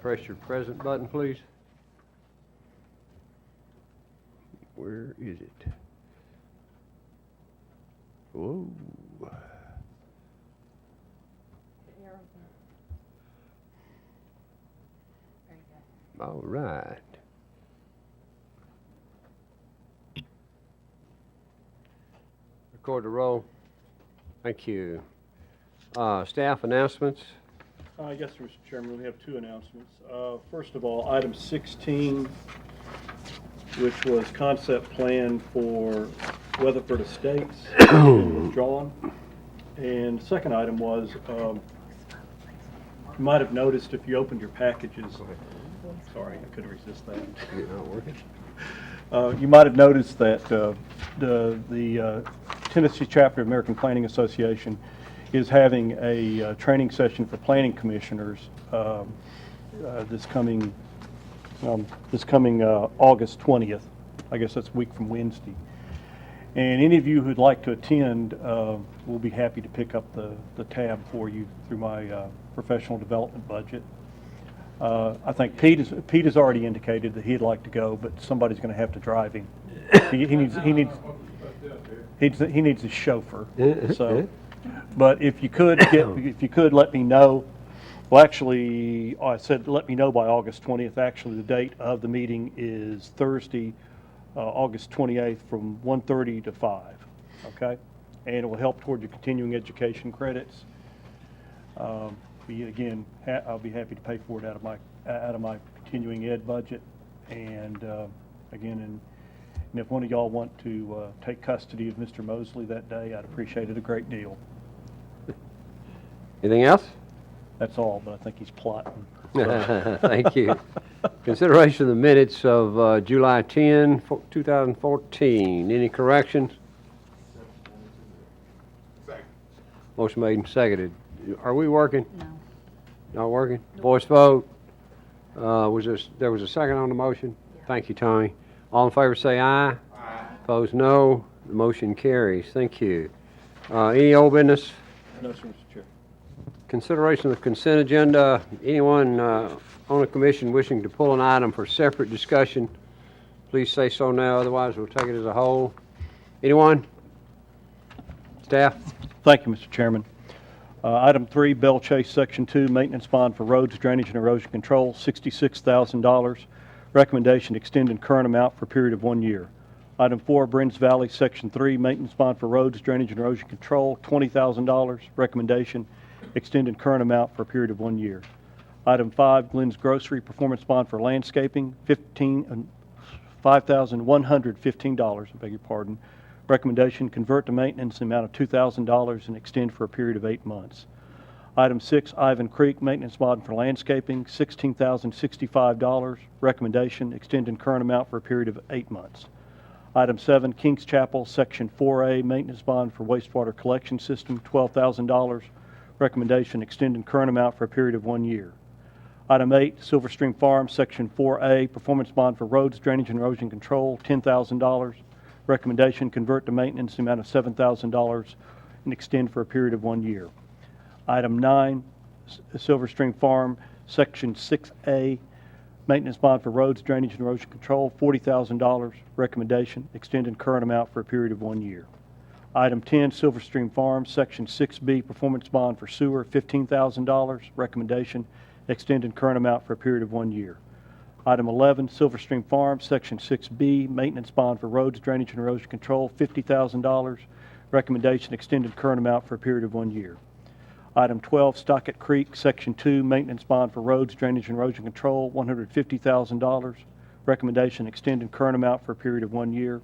press your present button, please. Where is it? Whoa. All right. Record the roll. Thank you. Staff announcements. Yes, Mr. Chairman, we have two announcements. First of all, item 16, which was concept plan for Weatherford Estates, has been withdrawn. And the second item was, you might have noticed if you opened your packages, sorry, I couldn't resist that. You're not working? You might have noticed that the Tennessee chapter of American Planning Association is having a training session for planning commissioners this coming August 20th. I guess that's a week from Wednesday. And any of you who'd like to attend, we'll be happy to pick up the tab for you through my professional development budget. I think Pete has already indicated that he'd like to go, but somebody's going to have to drive him. He needs a chauffeur. So, but if you could let me know. Well, actually, I said let me know by August 20th. Actually, the date of the meeting is Thursday, August 28th, from 1:30 to 5. Okay, and it will help toward your continuing education credits. Again, I'll be happy to pay for it out of my continuing ed budget. And again, and if one of y'all want to take custody of Mr. Mosley that day, I'd appreciate it a great deal. Anything else? That's all, but I think he's plotting. Thank you. Consideration of the minutes of July 10, 2014. Any corrections? Second. Motion made and seconded. Are we working? No. Not working? Voice vote. There was a second on the motion? Yeah. Thank you, Tommy. All in favor say aye. Aye. Opposed, no. The motion carries. Thank you. Any old business? No, sir, Mr. Chair. Consideration of the consent agenda. Anyone on the commission wishing to pull an item for separate discussion, please say so now. Otherwise, we'll take it as a whole. Anyone? Staff? Thank you, Mr. Chairman. Item 3, Bell Chase Section 2, Maintenance Bond for Roads, Drainage, and Erosion Control, $66,000. Recommendation, extend in current amount for a period of 1 year. Item 4, Brins Valley Section 3, Maintenance Bond for Roads, Drainage, and Erosion Control, $20,000. Recommendation, extend in current amount for a period of 1 year. Item 5, Glenn's Grocery Performance Bond for Landscaping, $5,115, I beg your pardon. Recommendation, convert to maintenance in the amount of $2,000 and extend for a period of 8 months. Item 6, Ivan Creek Maintenance Bond for Landscaping, $16,065. Recommendation, extend in current amount for a period of 8 months. Item 7, Kings Chapel Section 4A Maintenance Bond for Wastewater Collection System, $12,000. Recommendation, extend in current amount for a period of 1 year. Item 8, Silver Stream Farm Section 4A Performance Bond for Roads, Drainage, and Erosion Control, $10,000. Recommendation, convert to maintenance in the amount of $7,000 and extend for a period of 1 year. Item 9, Silver Stream Farm Section 6A Maintenance Bond for Roads, Drainage, and Erosion Control, $40,000. Recommendation, extend in current amount for a period of 1 year. Item 10, Silver Stream Farm Section 6B Performance Bond for Sewer, $15,000. Recommendation, extend in current amount for a period of 1 year. Item 11, Silver Stream Farm, Section 6B, Maintenance Bond for Roads, Drainage, and Erosion Control, $50,000. Recommendation, extended current amount for a period of 1 year. Item 12, Stockett Creek, Section 2, Maintenance Bond for Roads, Drainage, and Erosion Control, $150,000. Recommendation, extended current amount for a period of 1 year.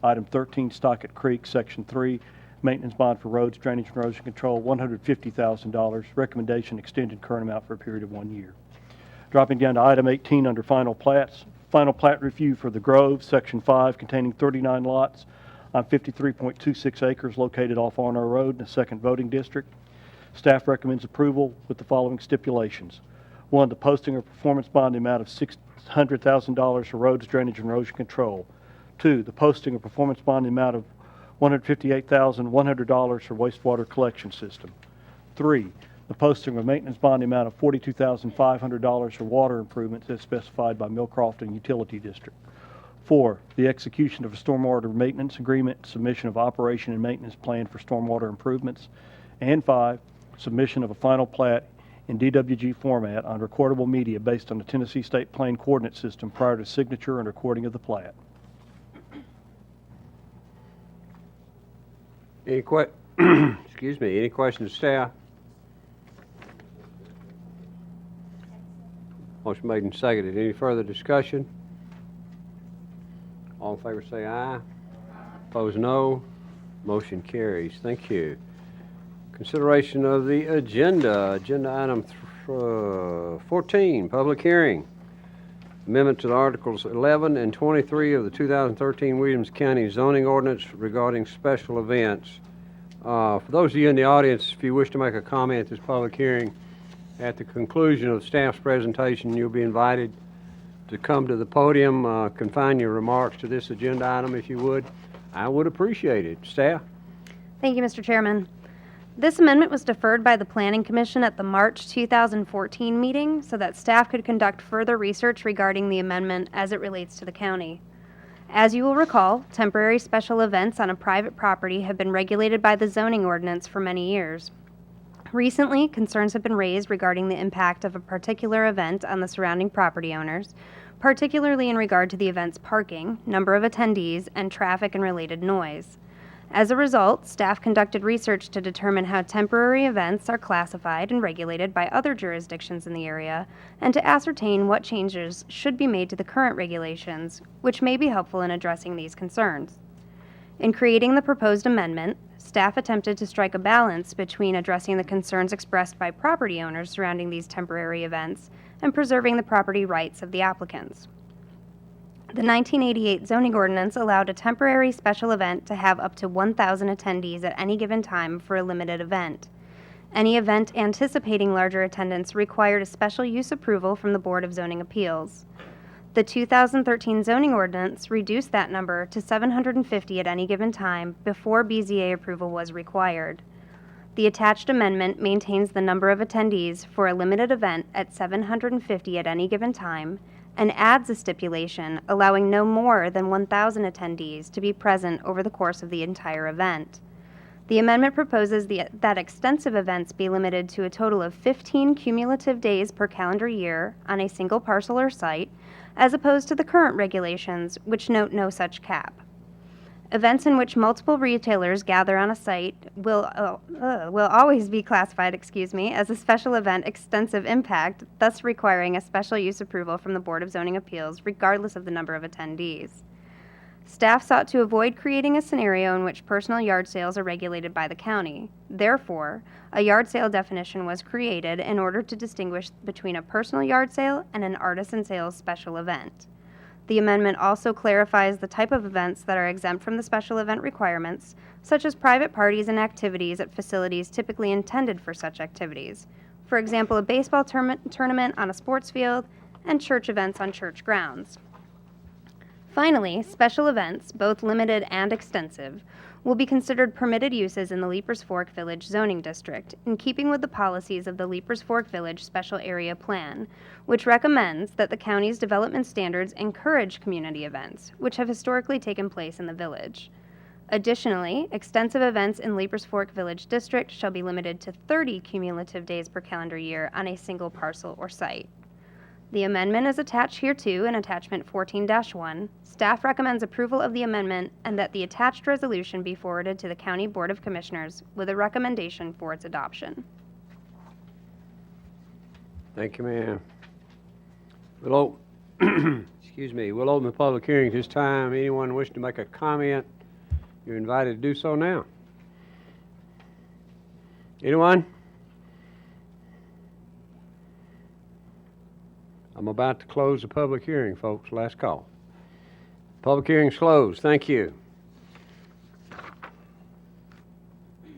Item 13, Stockett Creek, Section 3, Maintenance Bond for Roads, Drainage, and Erosion Control, $150,000. Recommendation, extended current amount for a period of 1 year. Dropping down to item 18 under final plats. Final plat review for the Grove, Section 5, containing 39 lots on 53.26 acres located off Arno Road in the 2nd Voting District. Staff recommends approval with the following stipulations. 1, the posting of performance bond in the amount of $600,000 for roads, drainage, and erosion control. 2, the posting of performance bond in the amount of $158,100 for wastewater collection system. 3, The posting of a maintenance bond in the amount of $42,500 for water improvements as specified by Millcroft and Utility District. 4, the execution of a stormwater maintenance agreement, submission of operation and maintenance plan for stormwater improvements. And 5, submission of a final plat in DWG format on recordable media based on the Tennessee State Plane Coordinate System prior to signature and recording of the plat. Any excuse me, any questions, staff? Motion made and seconded. Any further discussion? All in favor say aye. Opposed, no. Motion carries. Thank you. Consideration of the agenda. Agenda item 14, public hearing. Amendment to the Articles 11 and 23 of the 2013 Williamson County zoning ordinance regarding special events. For those of you in the audience, if you wish to make a comment at this public hearing, at the conclusion of the staff's presentation, you'll be invited to come to the podium. Confine your remarks to this agenda item if you would. I would appreciate it. Staff? Thank you, Mr. Chairman. This amendment was deferred by the Planning Commission at the March 2014 meeting so that staff could conduct further research regarding the amendment as it relates to the county. As you will recall, temporary special events on a private property have been regulated by the zoning ordinance for many years. Recently, concerns have been raised regarding the impact of a particular event on the surrounding property owners, particularly in regard to the event's parking, number of attendees, and traffic and related noise. As a result, staff conducted research to determine how temporary events are classified and regulated by other jurisdictions in the area, and to ascertain what changes should be made to the current regulations, which may be helpful in addressing these concerns. In creating the proposed amendment, staff attempted to strike a balance between addressing the concerns expressed by property owners surrounding these temporary events and preserving the property rights of the applicants. The 1988 zoning ordinance allowed a temporary special event to have up to 1,000 attendees at any given time for a limited event. Any event anticipating larger attendance required a special use approval from the Board of Zoning Appeals. The 2013 zoning ordinance reduced that number to 750 at any given time before BZA approval was required. The attached amendment maintains the number of attendees for a limited event at 750 at any given time and adds a stipulation allowing no more than 1,000 attendees to be present over the course of the entire event. The amendment proposes that extensive events be limited to a total of 15 cumulative days per calendar year on a single parcel or site, as opposed to the current regulations, which note no such cap. Events in which multiple retailers gather on a site will always be classified, as a special event extensive impact, thus requiring a special use approval from the Board of Zoning Appeals regardless of the number of attendees. Staff sought to avoid creating a scenario in which personal yard sales are regulated by the county. Therefore, a yard sale definition was created in order to distinguish between a personal yard sale and an artisan sales special event. The amendment also clarifies the type of events that are exempt from the special event requirements, such as private parties and activities at facilities typically intended for such activities. For example, a baseball tournament on a sports field and church events on church grounds. Finally, special events, both limited and extensive, will be considered permitted uses in the Leapers Fork Village zoning district, in keeping with the policies of the Leapers Fork Village Special Area Plan, which recommends that the county's development standards encourage community events, which have historically taken place in the village. Additionally, extensive events in Leapers Fork Village District shall be limited to 30 cumulative days per calendar year on a single parcel or site. The amendment is attached hereto in Attachment 14-1. Staff recommends approval of the amendment and that the attached resolution be forwarded to the County Board of Commissioners with a recommendation for its adoption. Thank you, ma'am. We'll open the public hearing at this time. Anyone wishing to make a comment, you're invited to do so now. Anyone? I'm about to close the public hearing, folks. Last call. Public hearing's closed. Thank you.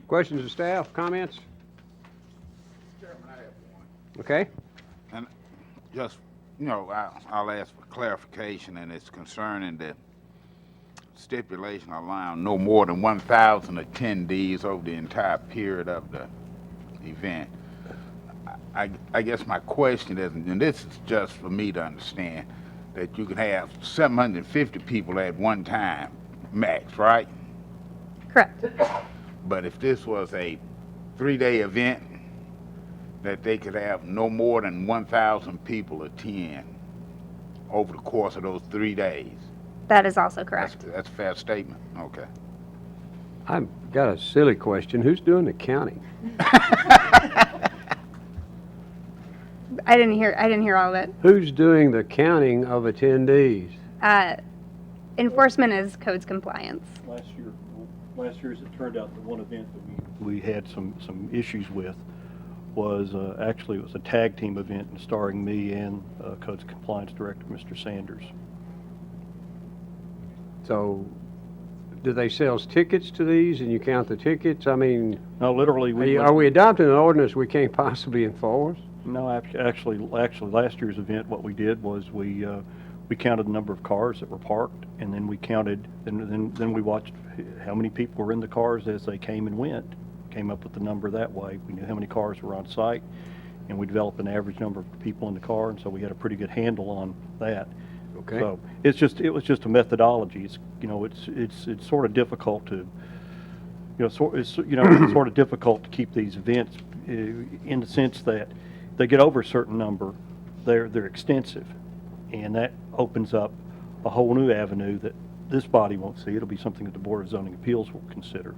Questions of staff? Comments? Chairman, I have one. Okay. And just, I'll ask for clarification, and it's concerning the stipulation allowing no more than 1,000 attendees over the entire period of the event. I guess my question is, and this is just for me to understand, that you can have 750 people at one time, max, right? Correct. But if this was a 3-day event, that they could have no more than 1,000 people attend over the course of those 3 days. That is also correct. That's a fair statement. Okay. I've got a silly question. Who's doing the counting? I didn't hear all of it. Who's doing the counting of attendees? Enforcement is codes compliance. Last year, as it turned out, the one event that we had some issues with was actually it was a tag team event starring me and Codes Compliance Director, Mr. Sanders. So, do they sell tickets to these and you count the tickets? I mean, No, literally, are we adopting an ordinance we can't possibly enforce? No, actually, last year's event, what we did was we counted the number of cars that were parked, and then we counted, then we watched how many people were in the cars as they came and went. Came up with the number that way. We knew how many cars were on site, and we developed an average number of people in the car, and so we had a pretty good handle on that. Okay. So it was just a methodology. It's sort of difficult to, it's sort of difficult to keep these events in the sense that they get over a certain number, they're extensive, and that opens up a whole new avenue that this body won't see. It'll be something that the Board of Zoning Appeals will consider.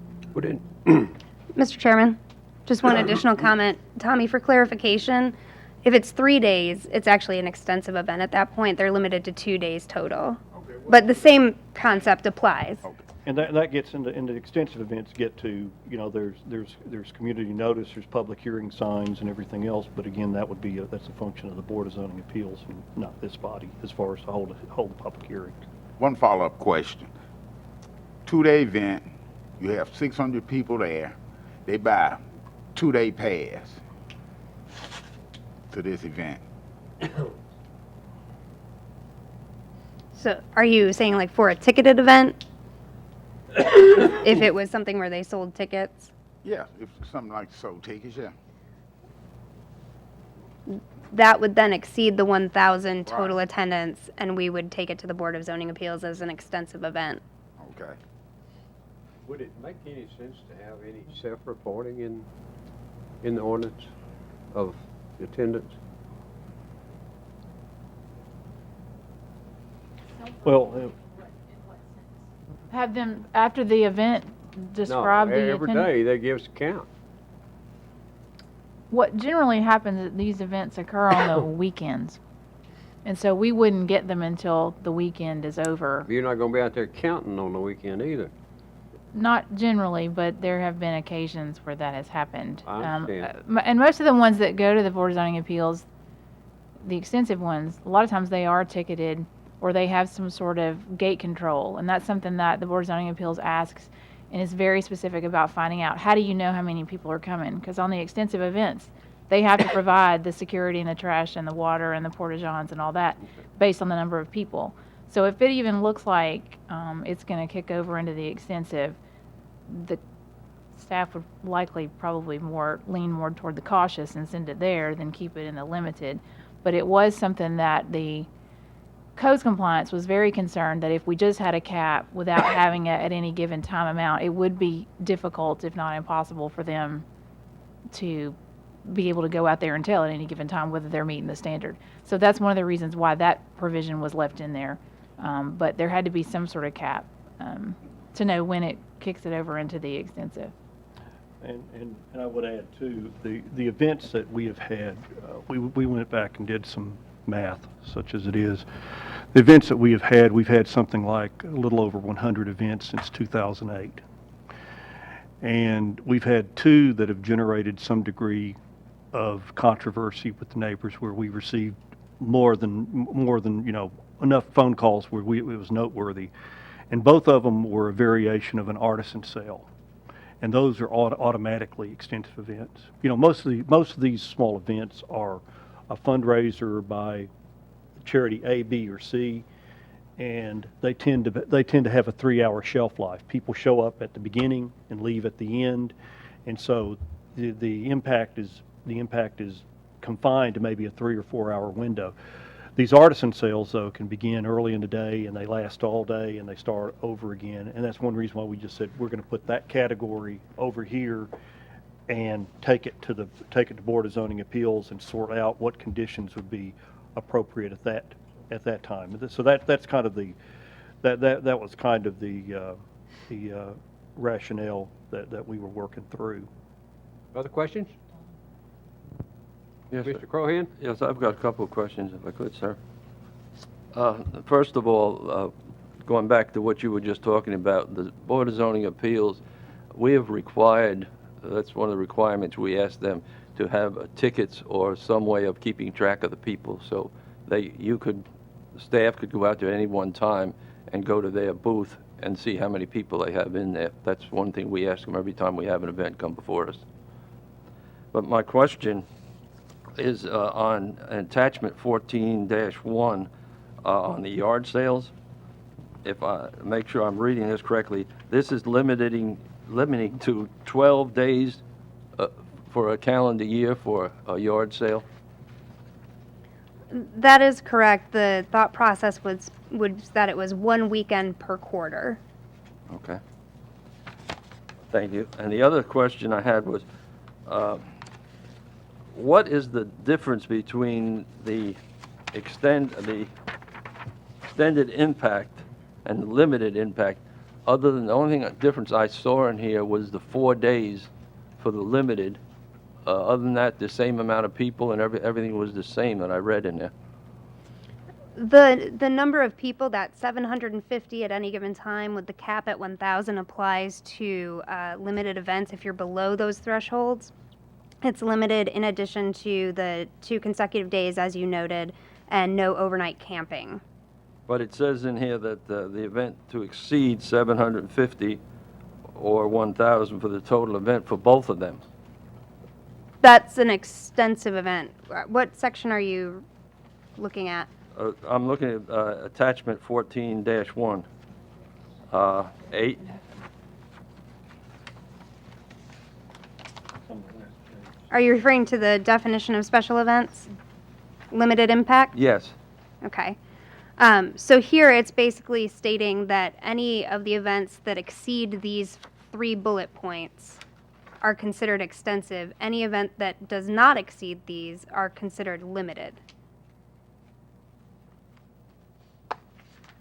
Mr. Chairman, just one additional comment. Tommy, for clarification, if it's 3 days, it's actually an extensive event at that point. They're limited to 2 days total. Okay. But the same concept applies. Okay. And that gets into extensive events get to, there's community notice, there's public hearing signs and everything else, but again, that's a function of the Board of Zoning Appeals and not this body as far as to hold the public hearing. One follow-up question. 2-day event, you have 600 people there. They buy 2-day pass to this event. So are you saying like for a ticketed event? If it was something where they sold tickets? Yeah, if something like sold tickets, yeah. That would then exceed the 1,000 total Right. attendance, and we would take it to the Board of Zoning Appeals as an extensive event. Okay. Would it make any sense to have any self-reporting in the ordinance of attendance? Well, Have them, after the event, describe No, the every attendance? day they give us a count. What generally happens is these events occur on the weekends. And so we wouldn't get them until the weekend is over. You're not gonna be out there counting on the weekend either. Not generally, but there have been occasions where that has happened. I understand. And most of the ones that go to the Board of Zoning Appeals, the extensive ones, a lot of times they are ticketed or they have some sort of gate control. And that's something that the Board of Zoning Appeals asks and is very specific about finding out, how do you know how many people are coming? Because on the extensive events, they have to provide the security and the trash and the water and the porta-johns and all that based on the number of people. So if it even looks like it's going to kick over into the extensive, the staff would likely probably lean more toward the cautious and send it there than keep it in the limited. But it was something that the Codes Compliance was very concerned that if we just had a cap without having it at any given time amount, it would be difficult, if not impossible, for them to be able to go out there and tell at any given time whether they're meeting the standard. So that's one of the reasons why that provision was left in there. But there had to be some sort of cap to know when it kicks it over into the extensive. and I would add too, the events that we have had, we went back and did some math, such as it is. The events that we have had, we've had something like a little over 100 events since 2008. And we've had 2 that have generated some degree of controversy with the neighbors where we received more than enough phone calls where it was noteworthy. And both of them were a variation of an artisan sale. And those are automatically extensive events. Most of these small events are a fundraiser by charity A, B, or C, and they tend to have a 3-hour shelf life. People show up at the beginning and leave at the end, and so the impact is confined to maybe a 3 or 4 hour window. These artisan sales, though, can begin early in the day and they last all day and they start over again. And that's one reason why we just said we're going to put that category over here and take it to Board of Zoning Appeals and sort out what conditions would be appropriate at that time. So that's kind of that was kind of the rationale that we were working through. Other questions? Yes, sir. Mr. Crohan? Yes, I've got a couple of questions, if I could, sir. First of all, going back to what you were just talking about, the Board of Zoning Appeals, we have required, that's one of the requirements, we asked them to have tickets or some way of keeping track of the people, so staff could go out there at any one time and go to their booth and see how many people they have in there. That's one thing we ask them every time we have an event come before us. But my question is on attachment 14-1 on the yard sales. If I make sure I'm reading this correctly, this is limiting to 12 days for a calendar year for a yard sale. That is correct. The thought process was that it was 1 weekend per quarter. Okay. Thank you. And the other question I had was, what is the difference between the extended impact and the limited impact? Other than the only difference I saw in here was the 4 days for the limited. Other than that, the same amount of people and everything was the same that I read in there. The number of people, that 750 at any given time with the cap at 1,000, applies to limited events if you're below those thresholds. It's limited in addition to the 2 consecutive days, as you noted, and no overnight camping. But it says in here that the event to exceed 750 or 1,000 for the total event for both of them. That's an extensive event. What section are you looking at? I'm looking at attachment 14-1, 8. Are you referring to the definition of special events? Limited impact? Yes. Okay. So here it's basically stating that any of the events that exceed these 3 bullet points are considered extensive. Any event that does not exceed these are considered limited.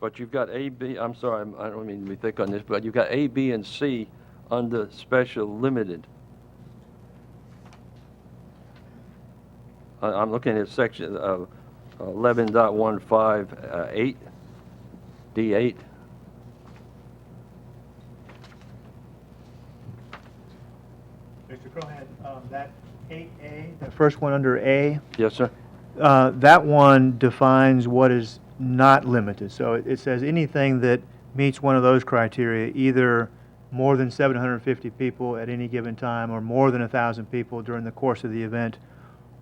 But you've got A, B, I'm sorry, I don't mean to be thick on this, but you've got A, B, and C under special limited. I'm looking at section 11.15, 8, D8. Mr. Crohan, that 8A, the first one under A, Yes, sir. that one defines what is not limited. So it says anything that meets one of those criteria, either more than 750 people at any given time or more than 1,000 people during the course of the event,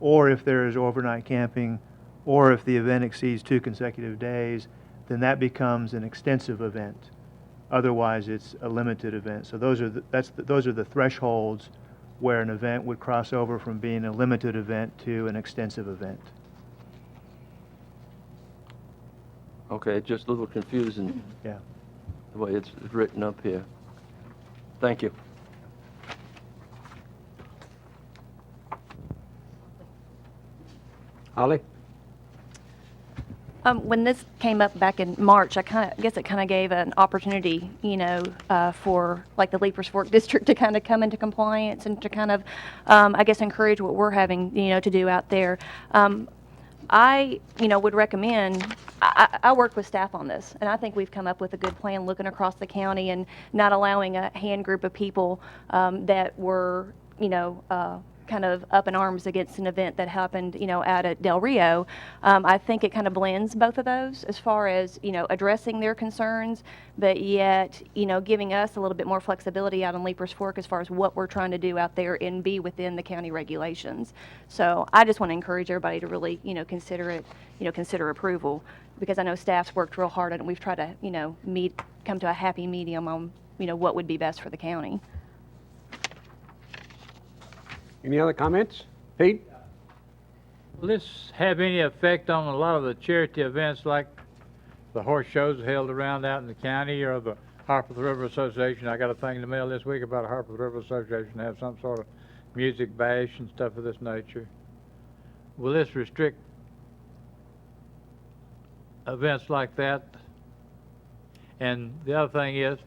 or if there is overnight camping, or if the event exceeds 2 consecutive days, then that becomes an extensive event. Otherwise, it's a limited event. So those are the thresholds where an event would cross over from being a limited event to an extensive event. Okay, it's just a little confusing Yeah. the way it's written up here. Thank you. Holly? When this came up back in March, I guess it kind of gave an opportunity, for like the Leapers Fork District to kind of come into compliance and to kind of, I guess, encourage what we're having, to do out there. I, would recommend, I worked with staff on this, and I think we've come up with a good plan looking across the county and not allowing a hand group of people that were, kind of up in arms against an event that happened, out at Del Rio. I think it kind of blends both of those as far as, addressing their concerns, but yet, giving us a little bit more flexibility out on Leapers Fork as far as what we're trying to do out there and be within the county regulations. So I just want to encourage everybody to really, consider it, consider approval, because I know staff's worked real hard on it, and we've tried to, come to a happy medium on, what would be best for the county. Any other comments? Pete? Will this have any effect on a lot of the charity events like the horse shows held around out in the county or the Harpeth River Association? I got a thing in the mail this week about a Harpeth River Association to have some sort of music bash and stuff of this nature. Will this restrict events like that? And the other thing is,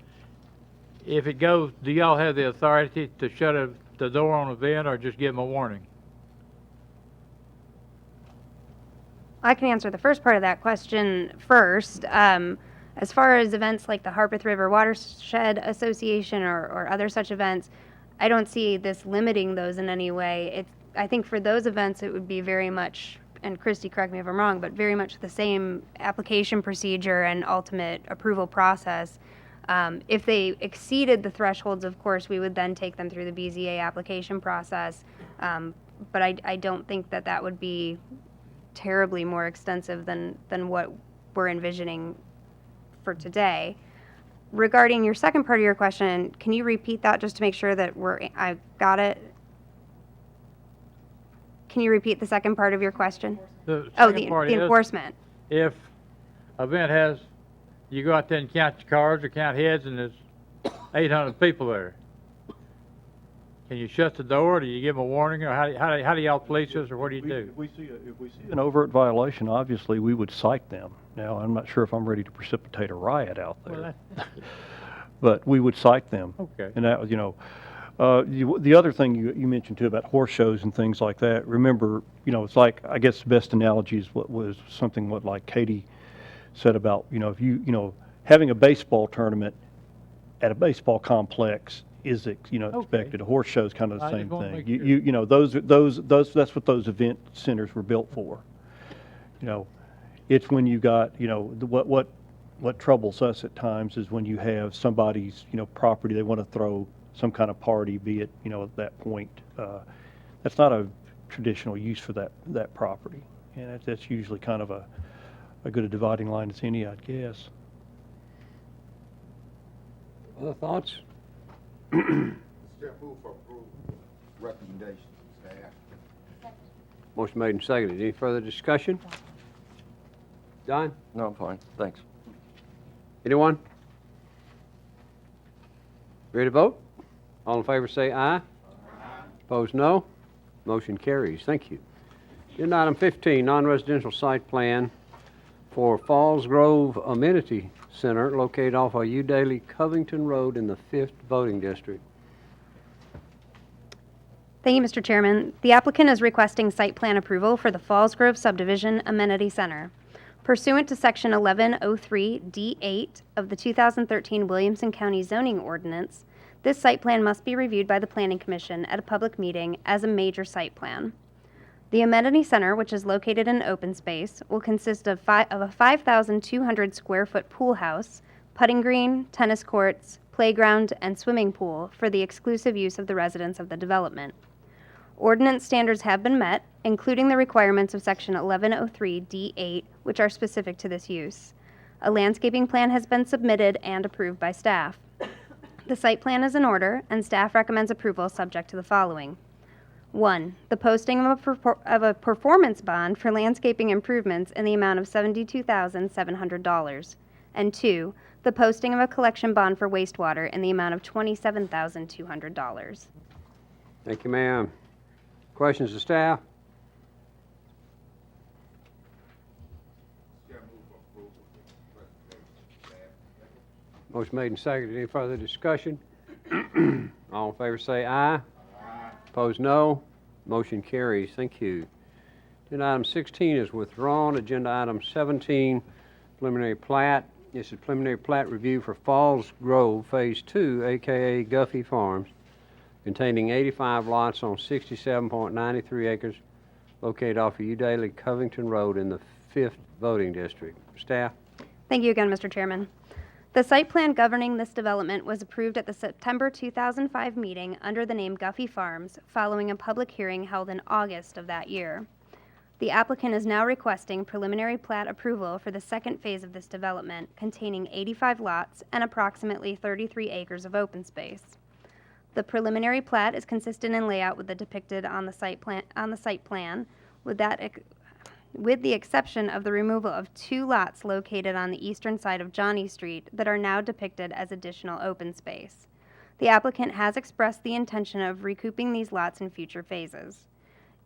if it goes, do y'all have the authority to shut the door on an event or just give them a warning? I can answer the first part of that question first. As far as events like the Harpeth River Watershed Association or other such events, I don't see this limiting those in any way. I think for those events it would be very much, and Christy, correct me if I'm wrong, but very much the same application procedure and ultimate approval process. If they exceeded the thresholds, of course, we would then take them through the BZA application process. But I don't think that that would be terribly more extensive than what we're envisioning for today. Regarding your second part of your question, can you repeat that just to make sure that I got it? Can you repeat the second part of your question? The Oh, second the part is, enforcement. if event has, you go out there and count your cards or count heads and there's 800 people there, can you shut the door? Do you give them a warning, or how do y'all police this, or what do you do? If we see an overt violation, obviously, we would cite them. Now, I'm not sure if I'm ready to precipitate a riot out there. Well, But we would cite them. Okay. And that was, the other thing you mentioned too about horse shows and things like that, remember, it's like, I guess the best analogy is what like Katie said about, if having a baseball tournament at a baseball complex is, expected. A horse show is kind of the I same just wanna thing. make Those event centers were built for. It's when you got, what troubles us at times is when you have somebody's, property, they want to throw some kind of party, be it, at that point. That's not a traditional use for that property. And that's usually kind of a good a dividing line as any, I'd guess. Other thoughts? Chair, move for approval. Recommendations, staff. Motion made and seconded. Any further discussion? Don? No, I'm fine, thanks. Anyone? Ready to vote? All in favor say aye. Aye. Opposed, no. Motion carries. Thank you. Agenda item 15, non-residential site plan for Falls Grove Amenity Center located off of U Daly Covington Road in the 5th voting district. Thank you, Mr. Chairman. The applicant is requesting site plan approval for the Falls Grove Subdivision Amenity Center. Pursuant to Section 1103D8 of the 2013 Williamson County Zoning Ordinance, this site plan must be reviewed by the Planning Commission at a public meeting as a major site plan. The amenity center, which is located in open space, will consist of a 5,200 square foot pool house, putting green, tennis courts, playground, and swimming pool for the exclusive use of the residents of the development. Ordinance standards have been met, including the requirements of Section 1103D8, which are specific to this use. A landscaping plan has been submitted and approved by staff. The site plan is in order, and staff recommends approval subject to the following. 1. The posting of a performance bond for landscaping improvements in the amount of $72,700. And 2. The posting of a collection bond for wastewater in the amount of $27,200. Thank you, ma'am. Questions of staff? Chair, move for approval. Recommendations, staff. Motion made and seconded. Any further discussion? All in favor say aye. Opposed, no. Motion carries. Thank you. Agenda item 16 is withdrawn. Agenda item 17, preliminary plat. This is preliminary plat review for Falls Grove Phase 2, a.k.a. Guffey Farms, containing 85 lots on 67.93 acres located off of U Daly Covington Road in the 5th voting district. Staff? Thank you again, Mr. Chairman. The site plan governing this development was approved at the September 2005 meeting under the name Guffey Farms, following a public hearing held in August of that year. The applicant is now requesting preliminary plat approval for the second phase of this development, containing 85 lots and approximately 33 acres of open space. The preliminary plat is consistent in layout with the depicted on the site plan, with the exception of the removal of 2 lots located on the eastern side of Johnny Street that are now depicted as additional open space. The applicant has expressed the intention of recouping these lots in future phases.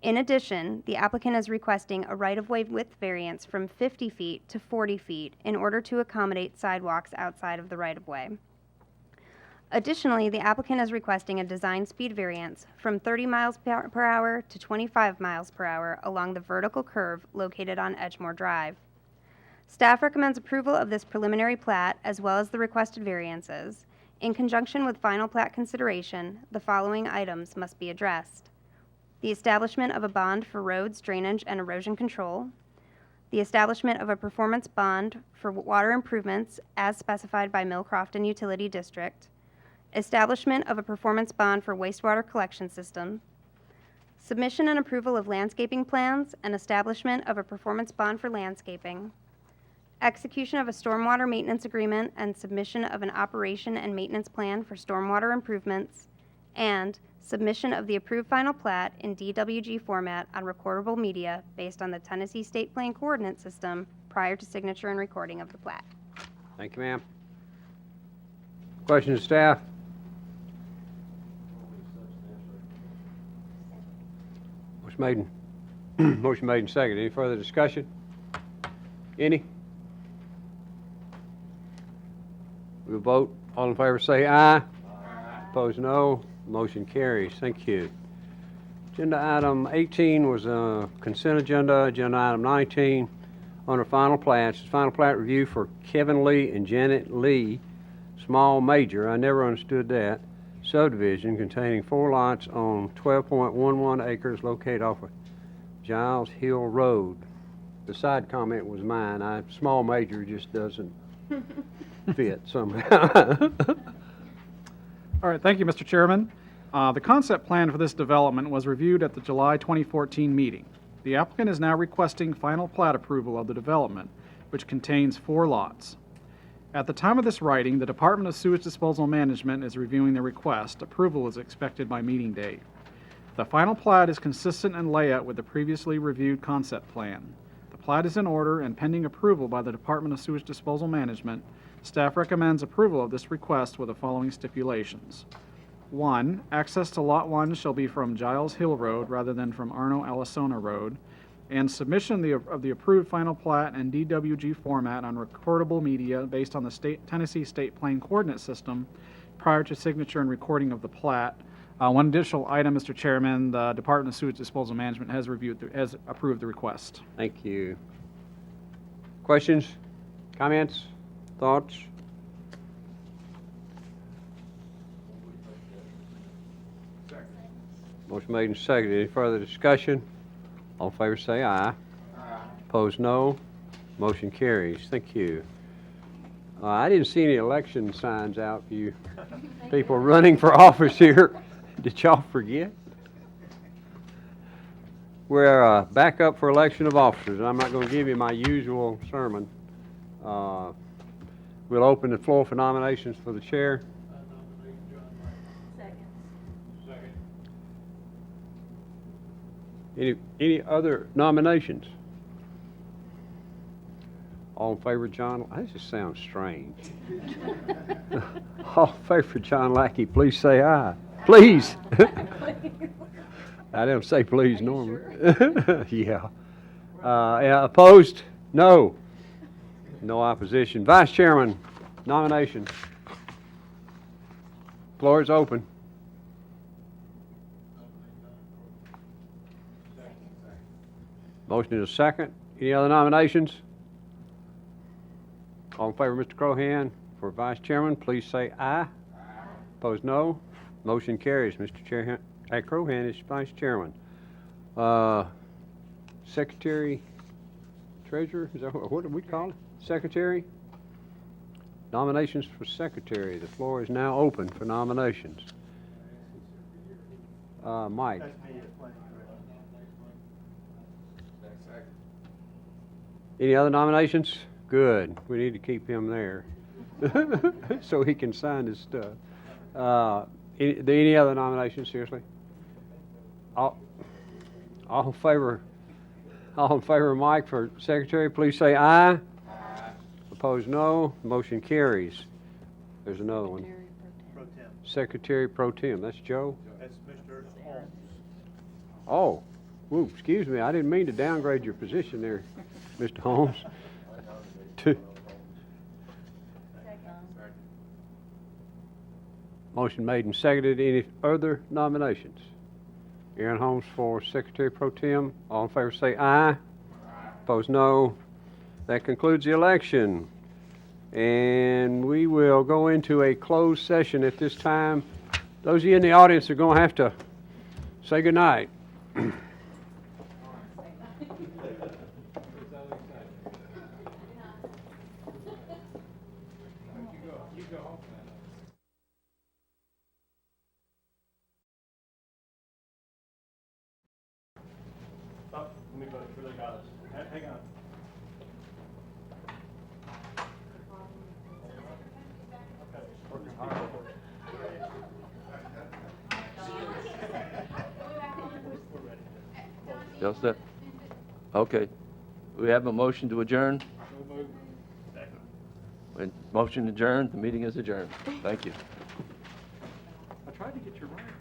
In addition, the applicant is requesting a right-of-way width variance from 50 feet to 40 feet in order to accommodate sidewalks outside of the right-of-way. Additionally, the applicant is requesting a design speed variance from 30 miles per hour to 25 miles per hour along the vertical curve located on Edgemore Drive. Staff recommends approval of this preliminary plat as well as the requested variances. In conjunction with final plat consideration, the following items must be addressed: the establishment of a bond for roads, drainage, and erosion control, the establishment of a performance bond for water improvements as specified by Mill Crofton Utility District, establishment of a performance bond for wastewater collection system, submission and approval of landscaping plans and establishment of a performance bond for landscaping, execution of a stormwater maintenance agreement and submission of an operation and maintenance plan for stormwater improvements, and submission of the approved final plat in DWG format on recordable media based on the Tennessee State Plan Coordinate System prior to signature and recording of the plat. Thank you, ma'am. Questions, staff? Motion made and seconded. Any further discussion? Any? We'll vote. All in favor say aye. Aye. Opposed, no. Motion carries. Thank you. Agenda item 18 was a consent agenda. Agenda item 19 under final plats. Final plat review for Kevin Lee and Janet Lee, small major. I never understood that. Subdivision containing 4 lots on 12.11 acres located off of Giles Hill Road. The side comment was mine. Small major just doesn't fit somehow. All right, thank you, Mr. Chairman. The concept plan for this development was reviewed at the July 2014 meeting. The applicant is now requesting final plat approval of the development, which contains 4 lots. At the time of this writing, the Department of Sewage Disposal Management is reviewing the request. Approval is expected by meeting date. The final plat is consistent in layout with the previously reviewed concept plan. The plat is in order and pending approval by the Department of Sewage Disposal Management. Staff recommends approval of this request with the following stipulations. 1, access to Lot 1 shall be from Giles Hill Road rather than from Arno-Allisona Road, and submission of the approved final plat and DWG format on recordable media based on the Tennessee State Plan Coordinate System prior to signature and recording of the plat. One additional item, Mr. Chairman, the Department of Sewage Disposal Management has approved the request. Thank you. Questions, comments, thoughts? Motion made and seconded. Any further discussion? All in favor say aye. Aye. Opposed, no. Motion carries. Thank you. I didn't see any election signs out for you people running for office here. Did y'all forget? We're back up for election of officers. I'm not going to give you my usual sermon. We'll open the floor for nominations for the chair. Any other nominations? All in favor, John? That just sounds strange. All in favor, John Lackey, please say aye. Please. I don't say please normally. Yeah. Opposed? No. No opposition. Vice Chairman, nomination. Floor is open. Motion is second. Any other nominations? All in favor, Mr. Crohan, for Vice Chairman, please say aye. Aye. Opposed, no. Motion carries. Mr. Crohan is Vice Chairman. Secretary, Treasurer, is that what do we call it? Secretary? Nominations for Secretary. The floor is now open for nominations. Mike. Any other nominations? Good. We need to keep him there so he can sign his stuff. Any other nominations, seriously? All in favor All in favor of Mike for secretary, please say aye. Aye. Opposed, no. Motion carries. There's another one. Secretary Pro Tem. That's Joe? That's Mr. Holmes. Oh, whoop, excuse me. I didn't mean to downgrade your position there, Mr. Holmes. Motion made and seconded. Any other nominations? Aaron Holmes for Secretary Pro Tem. All in favor say aye. Aye. Opposed, no. That concludes the election. And we will go into a closed session at this time. Those of you in the audience are going to have to say goodnight. Let me go through the guys. Hang on. Just that? Okay. We have a motion to adjourn? Motion adjourned, the meeting is adjourned. Thank you. I tried to get you right.